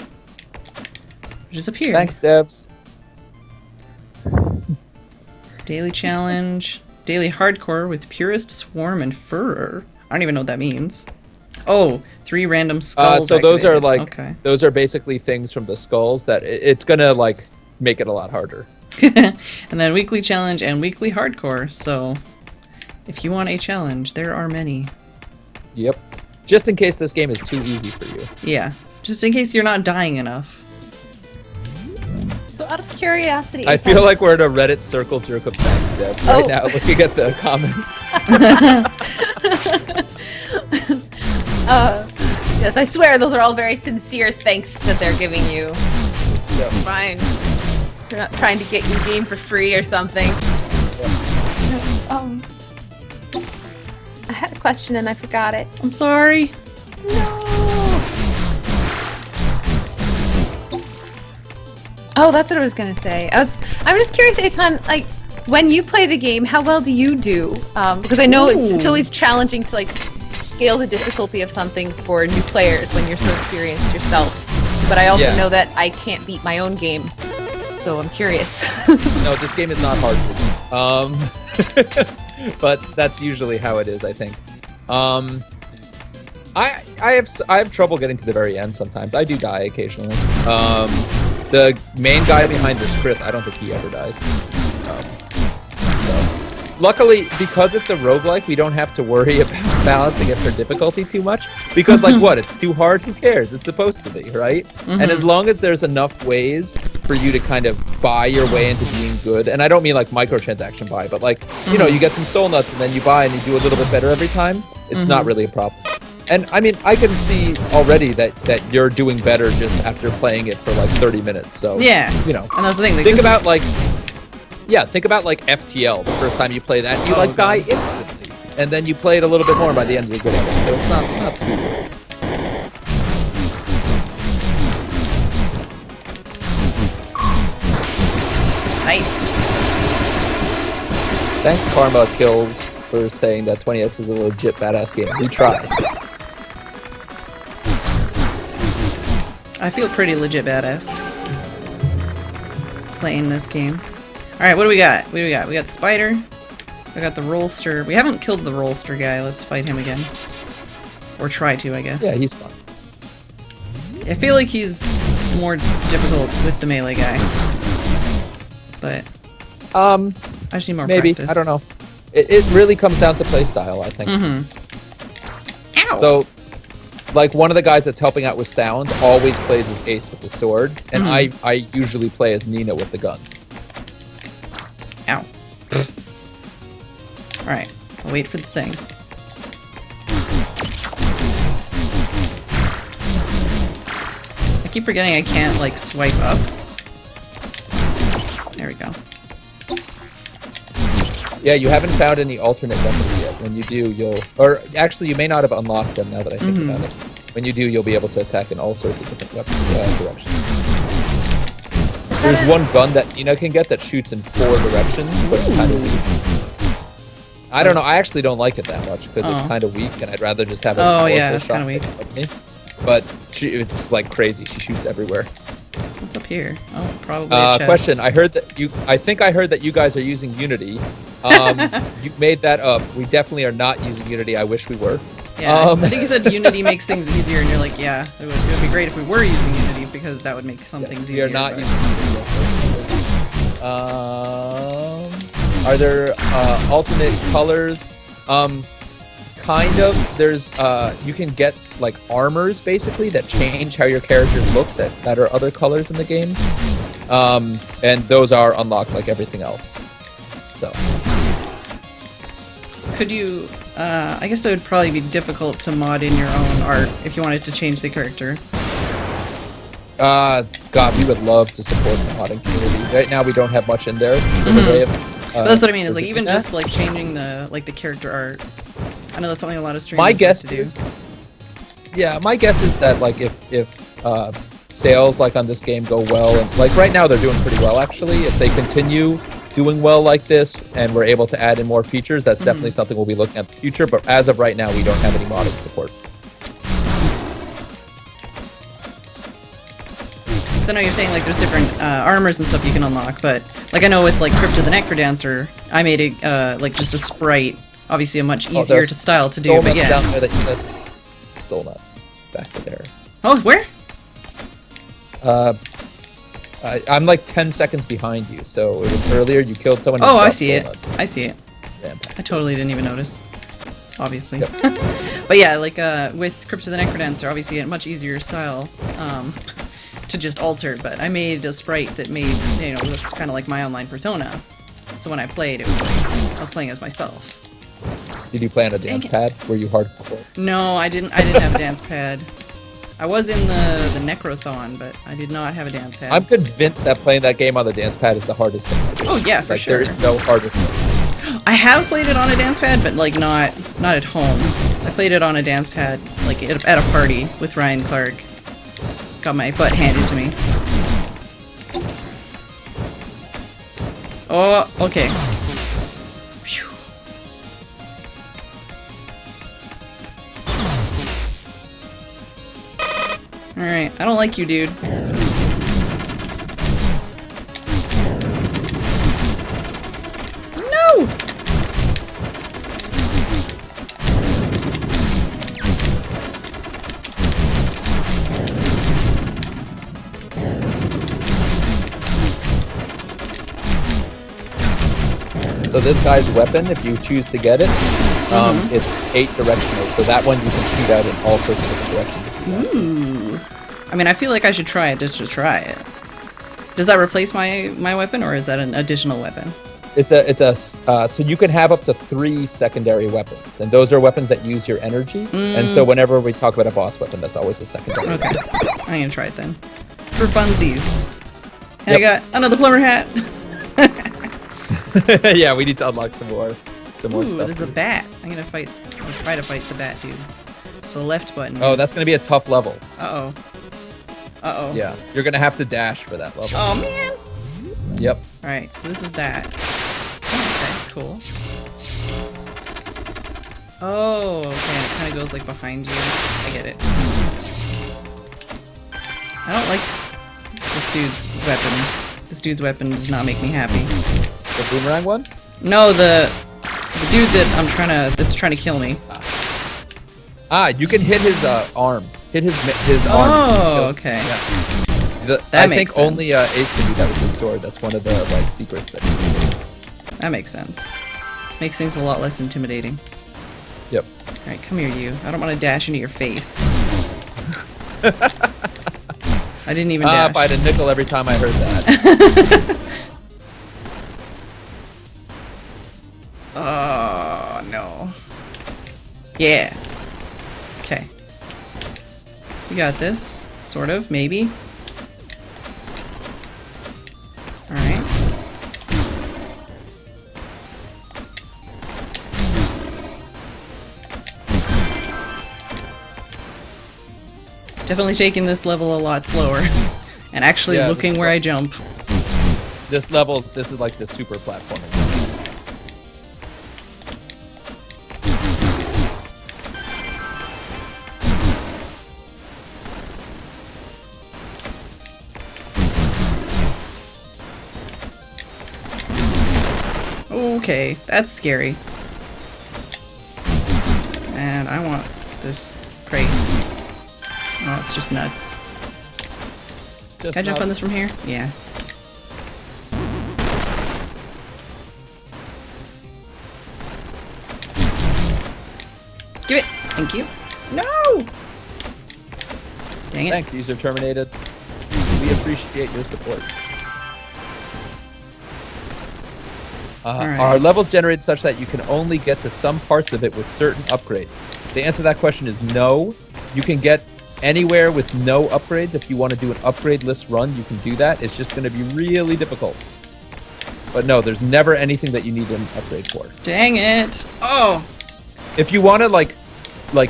Which is up here. Thanks, devs. Daily challenge. Daily hardcore with Purest Swarm and Furrer. I don't even know what that means. Oh, 3 random skulls. So those are like, okay. those are basically things from the skulls that it's gonna like make it a lot harder. And then weekly challenge and weekly hardcore. So if you want a challenge, there are many. Yep. Just in case this game is too easy for you. Yeah. Just in case you're not dying enough. So out of curiosity, I feel like we're at a Reddit circle jerk of thanks, Deb, right now, looking at the comments. yes, I swear those are all very sincere thanks that they're giving you. Yep. Fine. They're not trying to get your game for free or something. Yep. I had a question and I forgot it. I'm sorry. No. Oh, that's what I was gonna say. I'm just curious, Eitan, like when you play the game, how well do you do? Because I know it's always challenging to like scale the difficulty of something for new players when you're so experienced yourself. But I also know that I can't beat my own game, so I'm curious. No, this game is not hard for me. But that's usually how it is, I think. I have trouble getting to the very end sometimes. I do die occasionally. The main guy behind this, Chris, I don't think he ever dies. So. Luckily, because it's a roguelike, we don't have to worry about balancing it for difficulty too much. Because, like, what? It's too hard? Who cares? It's supposed to be, right? And as long as there's enough ways for you to kind of buy your way into being good, and I don't mean like microtransaction buy, but like, you know, you get some soul nuts and then you buy and you do a little bit better every time, it's not really a problem. And I mean, I can see already that you're doing better just after playing it for like 30 minutes. So Yeah. you know, And that's the thing. Like, think about like FTL. The first time you play that, you like die instantly, and then you play it a little bit more by the end of the good at it. So it's not too bad. Nice. Thanks, Karma Kills, for saying that 20X is a legit badass game. We tried. I feel pretty legit badass playing this game. Alright, what do we got? What do we got? We got the spider. We got the rollster. We haven't killed the rollster guy. Let's fight him again. Or try to, I guess. Yeah, he's fun. I feel like he's more difficult with the melee guy. But I just need more maybe. practice. I don't know. It really comes down to play style, I think. Ow! So, like, one of the guys that's helping out with sound always plays as Ace with the sword, and I usually play as Nina with the gun. Ow. Alright, I'll wait for the thing. I keep forgetting I can't, like, swipe up. There we go. Yeah, you haven't found any alternate weapons yet. When you do, you'll... Or actually, you may not have unlocked them now that I think about it. When you do, you'll be able to attack in all sorts of different directions. There's one gun that Nina can get that shoots in 4 directions, but it's kind of weak. I don't know. I actually don't like it that much because it's kind of weak, and I'd rather just have a powerful it's kind of weak. But it's like crazy. She shoots everywhere. What's up here? Oh, probably a chest. Question. I think I heard that you guys are using Unity. You made that up. We definitely are not using Unity. I wish we were. Yeah, I think you said Unity makes things easier, and you're like, yeah, it would be great if we were using Unity because that would make some things easier. We are not using Unity. Are there alternate colors? Kind of. There's you can get like armors basically that change how your characters look that are other colors in the games, and those are unlocked like everything else. So. Could you? I guess it would probably be difficult to mod in your own art if you wanted to change the character. God, we would love to support the modding community. Right now, we don't have much in there. In the way of, but that's what I mean. Is like even just like changing the character art. I know that's something a lot of streamers my guess like to do. is, yeah, my guess is that like if sales like on this game go well, and like right now they're doing pretty well actually. If they continue doing well like this and we're able to add in more features, that's definitely something we'll be looking at in the future. But as of right now, we don't have any modding support. So I know you're saying like there's different armors and stuff you can unlock, but like I know with like Crypt of the Necrodancer, I made it like just a sprite, obviously a much easier to style to do. Soul but nuts yeah, down there that you missed. Soul nuts back to there. Oh, where? I'm like 10 seconds behind you, so it was earlier. You killed someone. Oh, I see it. I see it. Yeah, I totally didn't even notice. Obviously. Yep. But yeah, like with Crypt of the Necrodancer, obviously a much easier style to just alter. But I made a sprite that made look kind of like my online persona. So when I played, it was like I was playing as myself. Did you play on a dance pad? Were you hardcore? No, I didn't have a dance pad. I was in the Necrothon, but I did not have a dance pad. I'm convinced that playing that game on the dance pad is the hardest thing to do. Oh yeah, for sure. There is no harder thing. I have played it on a dance pad, but like not at home. I played it on a dance pad like at a party with Ryan Clark. Got my butt handed to me. Oh, okay. Phew. Alright, I don't like you, dude. No! So this guy's weapon, if you choose to get it, it's 8 directional. So that one you can shoot out in all sorts of different directions. Ooh. I mean, I feel like I should try it just to try it. Does that replace my weapon, or is that an additional weapon? So you can have up to 3 secondary weapons, and those are weapons that use your energy. And so whenever we talk about a boss weapon, that's always a secondary. Okay, I'm gonna try it then. For funsies. And I got another plumber hat. Yeah, we need to unlock some more stuff. There's a bat. I'm gonna try to fight the bat, dude. So left button. Oh, that's gonna be a tough level. Uh-oh. Uh-oh. Yeah, you're gonna have to dash for that level. Oh, man! Yep. Alright, so this is that. Okay, cool. Oh, okay, it kind of goes like behind you. I get it. I don't like this dude's weapon. This dude's weapon does not make me happy. The boomerang one? No, the dude that's trying to kill me. You can hit his arm. Hit his arm. Oh, okay. Yeah. That I makes think sense. only Ace can do that with his sword. That's one of the like secrets that he can do. That makes sense. Makes things a lot less intimidating. Yep. Alright, come here, you. I don't want to dash into your face. I didn't even dash. If I had a nickel every time I heard that. Oh, no. Yeah. Okay. You got this. Sort of, maybe. Alright. Definitely taking this level a lot slower. And actually looking where I jump. This is like the super platforming. Okay, that's scary. And I want this crate. Oh, it's just nuts. Can I jump on this from here? Yeah. Give it! Thank you. No! Dang it. Thanks, user terminated. We appreciate your support. Right. Are levels generated such that you can only get to some parts of it with certain upgrades? The answer to that question is no. You can get anywhere with no upgrades. If you want to do an upgrade list run, you can do that. It's just going to be really difficult. But no, there's never anything that you need an upgrade for. Dang it! Oh! If you want to like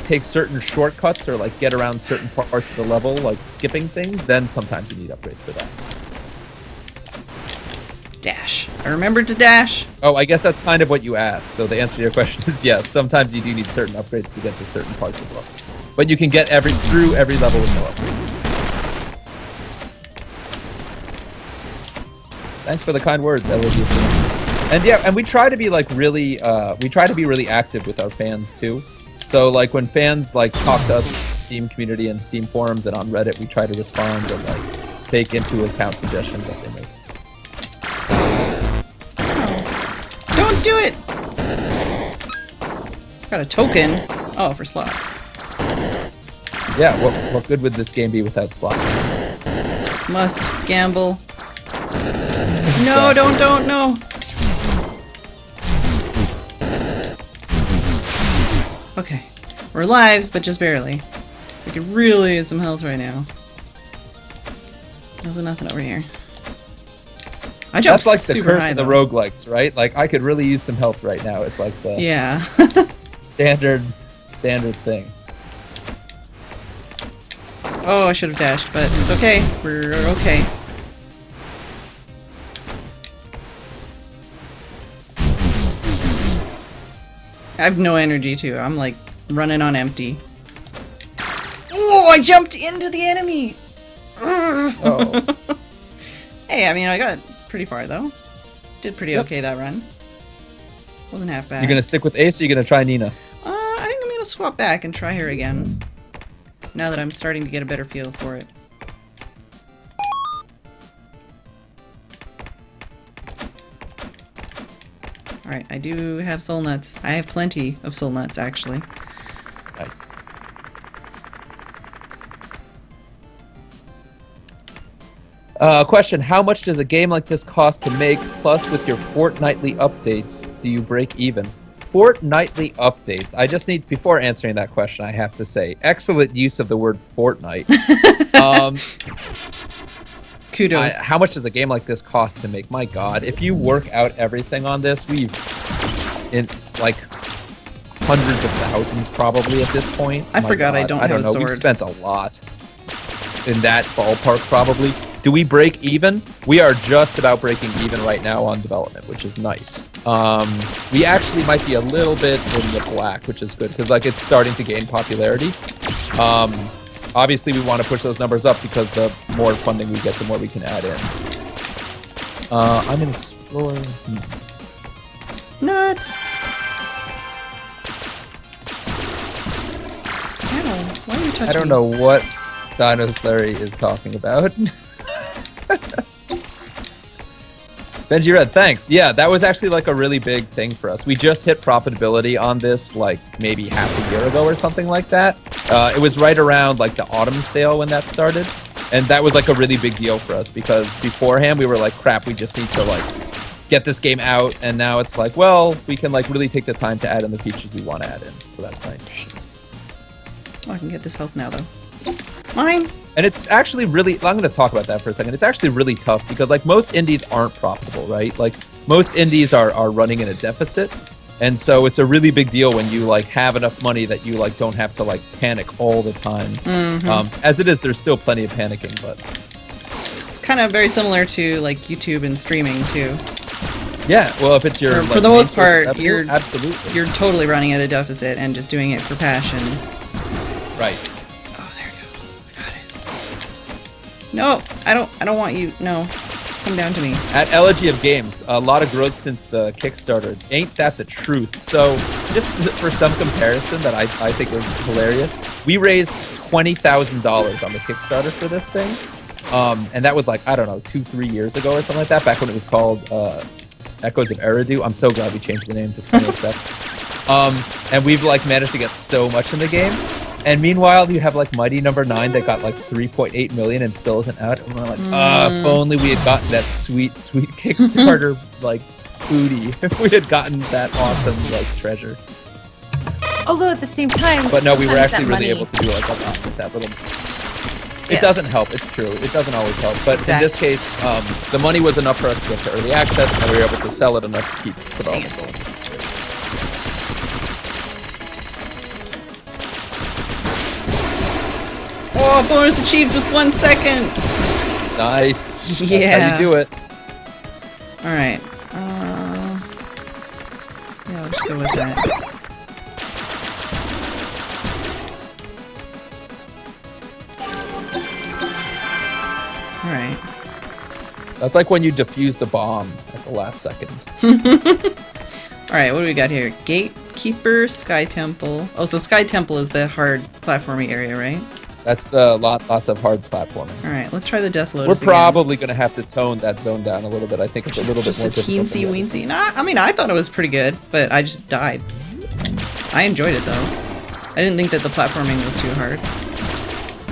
take certain shortcuts or like get around certain parts of the level, like skipping things, then sometimes you need upgrades for that. Dash. I remembered to dash. Oh, I guess that's kind of what you asked. So the answer to your question is yes. Sometimes you do need certain upgrades to get to certain parts of the level. But you can get through every level with no upgrade. Thanks for the kind words, LOG. And yeah, and we try to be like really, really active with our fans too. So like when fans like talk to us in the Steam community and Steam forums and on Reddit, we try to respond and like take into account suggestions that they make. Don't do it! Got a token. Oh, for slots. Yeah, what good would this game be without slots? Must gamble. No, don't, no. Okay. We're alive, but just barely. We could really use some health right now. Nothing over here. I jumped That's like the super curse high, of the though. roguelikes, right? Like I could really use some health right now. It's like the Yeah. standard thing. Oh, I should have dashed, but it's okay. We're okay. I have no energy too. I'm like running on empty. Oh, I jumped into the enemy. Oh. Hey, I mean, I got pretty far though. Did pretty okay that run. Wasn't half bad. You're gonna stick with Ace or you're gonna try Nina? I think I'm gonna swap back and try her again. Now that I'm starting to get a better feel for it. Alright, I do have soul nuts. I have plenty of soul nuts, actually. Nice. Question, how much does a game like this cost to make? Plus, with your fortnightly updates, do you break even? Fortnightly updates. I just need, before answering that question, I have to say, excellent use of the word fortnight. Kudos. How much does a game like this cost to make? My God, if you work out everything on this, we've in like hundreds of thousands probably at this point. I forgot I don't have a know. sword. We've spent a lot in that ballpark probably. Do we break even? We are just about breaking even right now on development, which is nice. We actually might be a little bit in the black, which is good because like it's starting to gain popularity. Obviously, we want to push those numbers up because the more funding we get, the more we can add in. I'm gonna explore. Nuts! Ow, why are you touching I don't know what Dino Slurry is talking about. Benji Red, thanks. Yeah, that was actually like a really big thing for us. We just hit profitability on this like maybe half a year ago or something like that. It was right around like the autumn sale when that started. And that was like a really big deal for us because beforehand we were like, crap, we just need to like get this game out. And now it's like, well, we can like really take the time to add in the features we want to add in. So that's nice. Oh, I can get this health now though. Mine! And it's actually really, I'm going to talk about that for a second. It's actually really tough because like most indies aren't profitable, right? Like most indies are running in a deficit. And so it's a really big deal when you like have enough money that you like don't have to like panic all the time. As it is, there's still plenty of panicking, but It's kind of very similar to like YouTube and streaming too. yeah. Well, if it's your For the main most source of part, revenue, absolutely you're totally running at a deficit and just doing it for passion. right. Oh, there you go. I got it. No, I don't want you. No, come down to me. At Elegy of Games, a lot of growth since the Kickstarter. Ain't that the truth? So, just for some comparison that I think is hilarious, we raised $20,000 on the Kickstarter for this thing. And that was like, I don't know, 2-3 years ago or something like that, back when it was called Echoes of Eridu. I'm so glad we changed the name to 20XX. And we've like managed to get so much in the game. And meanwhile, you have like Mighty Number 9 that got like 3.8 million and still isn't out. And we're like, if only we had gotten that sweet, sweet Kickstarter like booty. If we had gotten that awesome like treasure. Although at the same time, But no, we were sometimes actually that really money- able to do like a lot with that little. It Yeah. doesn't help. It's true. It doesn't always help. But in this case, the money was enough for us to get to early access, and we were able to sell it enough to keep development going. Oh, bonus achieved with 1 second. Nice. That's Yeah. how you do it. All right. Yeah, I'll just go with that. All right. That's like when you defuse the bomb at the last second. All right, what do we got here? Gatekeeper, Sky Temple. Oh, so Sky Temple is the hard platforming area, right? That's the lots of hard platforming. All right, let's try the Death We're Lotus probably going to have to tone that zone down a little bit. I think it's a little just bit more a difficult. teensy than the others. weensy. Nah, I mean, I thought it was pretty good, but I just died. I enjoyed it though. I didn't think that the platforming was too hard.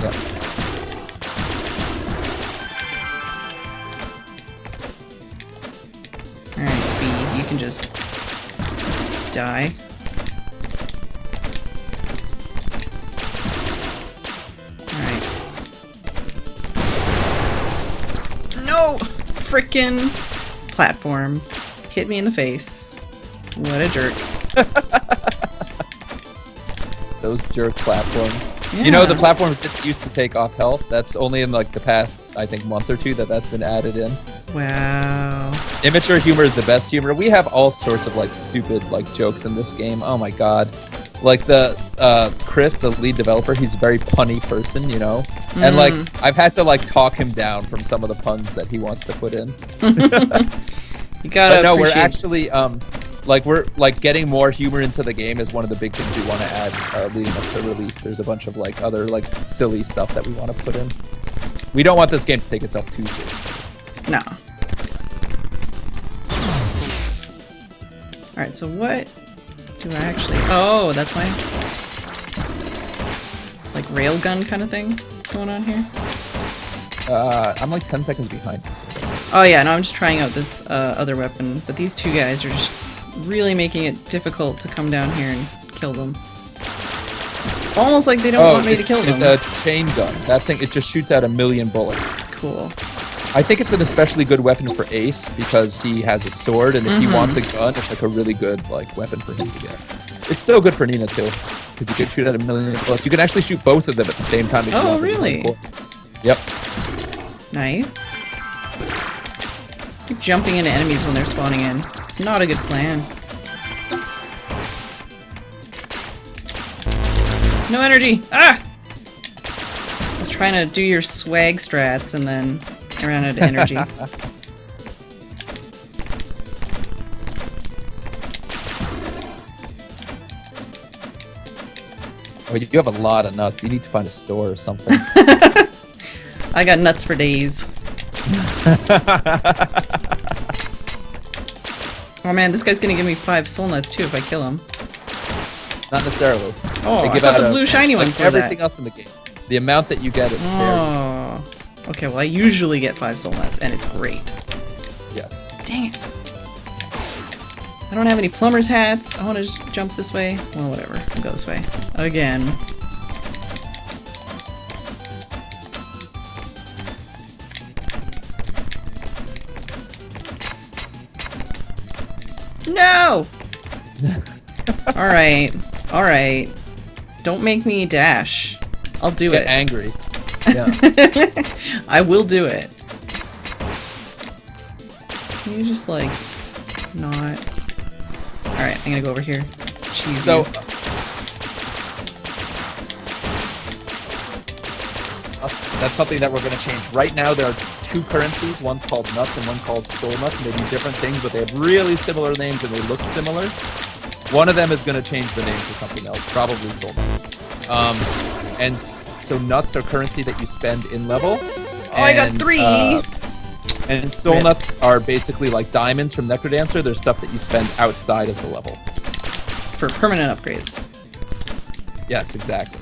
Yeah. All right, B, you can just die. All right. No, frickin' platform hit me in the face. What a jerk. Those jerk platforms. You know, Yeah. the platforms just used to take off health. That's only in like the past, I think, month or two that's been added in. Wow. Immature humor is the best humor. We have all sorts of like stupid like jokes in this game. Oh my god. Like the Chris, the lead developer, he's a very punny person, you know? And like I've had to like talk him down from some of the puns that he wants to put in. You gotta But no, we're appreciate- actually we're like getting more humor into the game is one of the big things we want to add leading up to release. There's a bunch of like other like silly stuff that we want to put in. We don't want this game to take itself too seriously. No. Alright, so what do I actually... Oh, that's my... like railgun kind of thing going on here? I'm like 10 seconds behind you. So. Oh yeah, no, I'm just trying out this other weapon, but these two guys are just really making it difficult to come down here and kill them. Almost like they don't want me to kill them. It's a chain gun. That thing, it just shoots out 1,000,000 bullets. Cool. I think it's an especially good weapon for Ace because he has a sword, and if he wants a gun, it's like a really good like weapon for him to get. It's still good for Nina too, because you can shoot at 1,000,000 bullets. You can actually shoot both of them at the same time. If you Oh, want. really? Cool. Yep. Nice. Keep jumping into enemies when they're spawning in. It's not a good plan. No energy! Ah! I was trying to do your swag strats and then I ran out of energy. Oh, you have a lot of nuts. You need to find a store or something. I got nuts for days. Oh man, this guy's gonna give me 5 soul nuts too if I kill him. Not necessarily. Oh, They I give thought out the blue shiny like ones were everything that. else in the game. The amount that you get, it varies. Oh. Okay, well I usually get 5 soul nuts and it's great. Yes. Dang it. I don't have any plumber's hats. I want to just jump this way. Well, whatever. I'll go this way. Again. No! Alright. Alright. Don't make me dash. I'll do Get it. angry. Yeah. I will do it. Can you just, like, not... Alright, I'm gonna go over here. Cheese So, you. that's something that we're going to change. Right now, there are two currencies. One's called nuts and one called soul nuts. And they do different things, but they have really similar names and they look similar. One of them is going to change the name to something else, probably soul nuts. So nuts are currency that you spend in level. Oh, I got 3! And soul nuts are basically like diamonds from Necrodancer. They're stuff that you spend outside of the level. For permanent upgrades. Yes, exactly.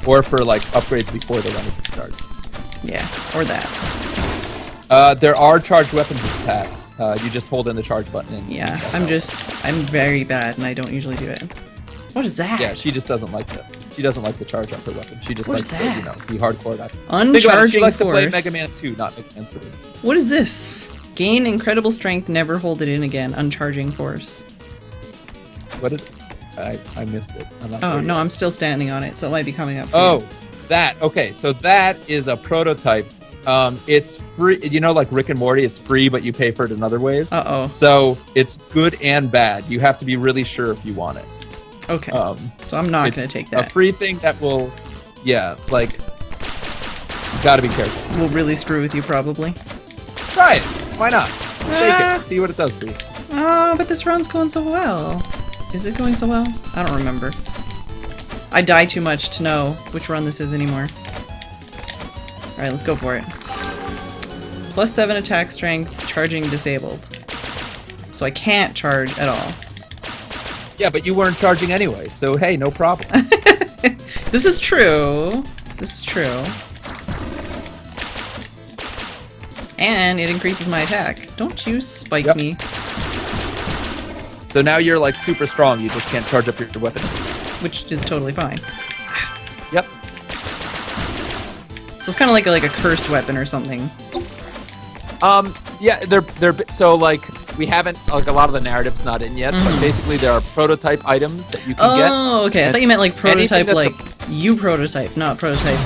Or for like upgrades before the run even starts. Yeah, or that. There are charged weapons attacks. You just hold in the charge button. And Yeah, I'm very bad and I don't usually do it. What is that? Yeah, she just doesn't like that. She doesn't like to charge up her weapon. She just What likes is to, that? be hardcore about it. Uncharging Think about it. She likes to play force. Mega Man 2, not Mega Man 3. What is this? Gain incredible strength, never hold it in again. Uncharging force. What is it? I missed it. I'm not Oh, sure no, yet. I'm still standing on it, so it might be coming up. For you. Oh, that. Okay, so that is a prototype. It's free. You know, like Rick and Morty, it's free, but you pay for it in other ways. Uh-oh. So it's good and bad. You have to be really sure if you want it. Okay. So I'm not going to take A that. free thing that will, yeah, like, you gotta be careful. Will really screw with you, probably. Try it. Why not? Take it. See what it does for you. Oh, but this run's going so well. Is it going so well? I don't remember. I die too much to know which run this is anymore. Alright, let's go for it. +7 attack strength, charging disabled. So I can't charge at all. Yeah, but you weren't charging anyway, so hey, no problem. This is true. This is true. And it increases my attack. Don't you spike Yep. me. So now you're like super strong, you just can't charge up your weapon. Which is totally fine. Yep. So it's kind of like a cursed weapon or something. Yeah, they're so like we haven't like a lot of the narrative's not in yet, but basically there are prototype items that you can get. Oh, okay. I and thought you meant like prototype, that's like you prototype, not prototype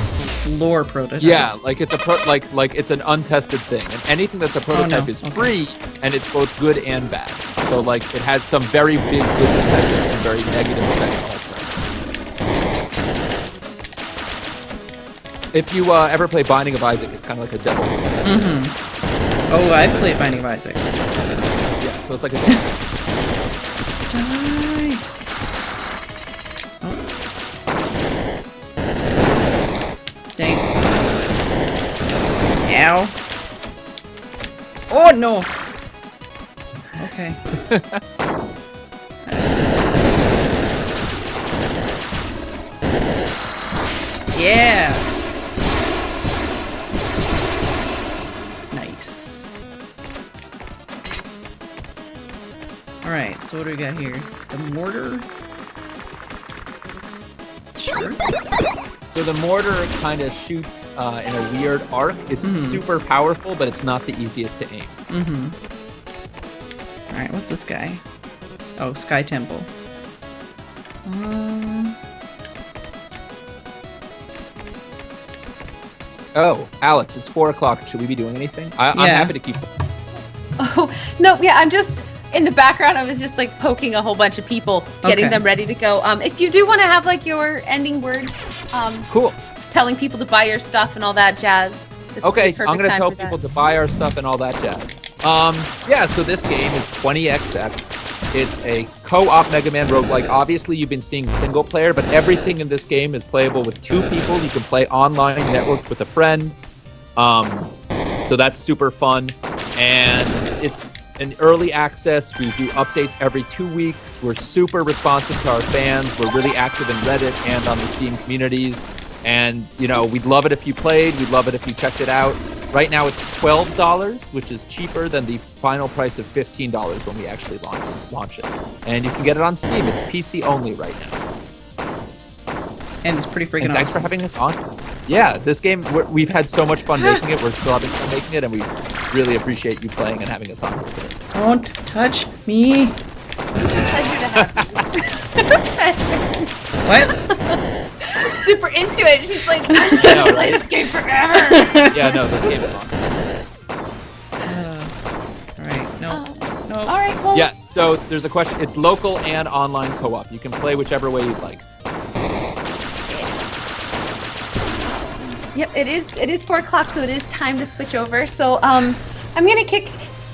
lore prototype. Yeah, like it's a like it's an untested thing, and anything that's a prototype is free, and it's both good and bad. So like it has some very big good effects and some very negative effects also. If you ever play Binding of Isaac, it's kind of like a devil. Oh, I've played Binding of Isaac. Yeah, so it's like a devil. Die. Oh. Dang. Ow. Oh no. Okay. Yeah. Nice. Alright, so what do we got here? The mortar? Sure. So the mortar kind of shoots in a weird arc. It's super powerful, but it's not the easiest to aim. Alright, what's this guy? Oh, Sky Temple. Oh, Alex, it's 4 o'clock. Should we be doing anything? I'm Yeah. happy to keep. Oh, no, yeah, I'm just in the background. I was just like poking a whole bunch of people, getting Okay. them ready to go. If you do want to have like your ending words, Cool. telling people to buy your stuff and all that jazz. This would be Okay, a perfect I'm gonna time tell for that. people to buy our stuff and all that jazz. Yeah, so this game is 20XX. It's a co-op Mega Man roguelike. Obviously, you've been seeing single player, but everything in this game is playable with 2 people. You can play online, networked with a friend. So that's super fun. And it's an early access. We do updates every 2 weeks. We're super responsive to our fans. We're really active in Reddit and on the Steam communities. And, you know, we'd love it if you played. We'd love it if you checked it out. Right now it's $12, which is cheaper than the final price of $15 when we actually launch it. And you can get it on Steam. It's PC only right now. And it's pretty freaking And thanks for awesome. having us on. Yeah, this game, we've had so much fun making it. We're still having fun making it, and we really appreciate you playing and having us on for this. Don't touch me. It's a pleasure to What? Super into it. She's like, I'm just know, gonna play right? this game forever. Yeah, no, this game is awesome. All right. No. No. All right. Well, Yeah, so there's a question. It's local and online co-op. You can play whichever way you'd like. Yep, it is. It is 4 o'clock, so it is time to switch over. So, I'm gonna kick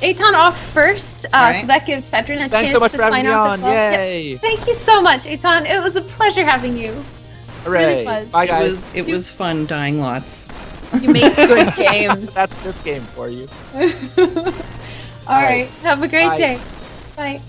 Eitan off first, Right. so that gives Fedrin a Thanks chance so much to for having sign me off on. as well. Yep. Yay! Thank you so much, Eitan. It was a pleasure having you. Hooray! really was. Bye, It guys. was fun dying lots. You make good games. That's this game for you. All right. Have a great Bye. day. Bye.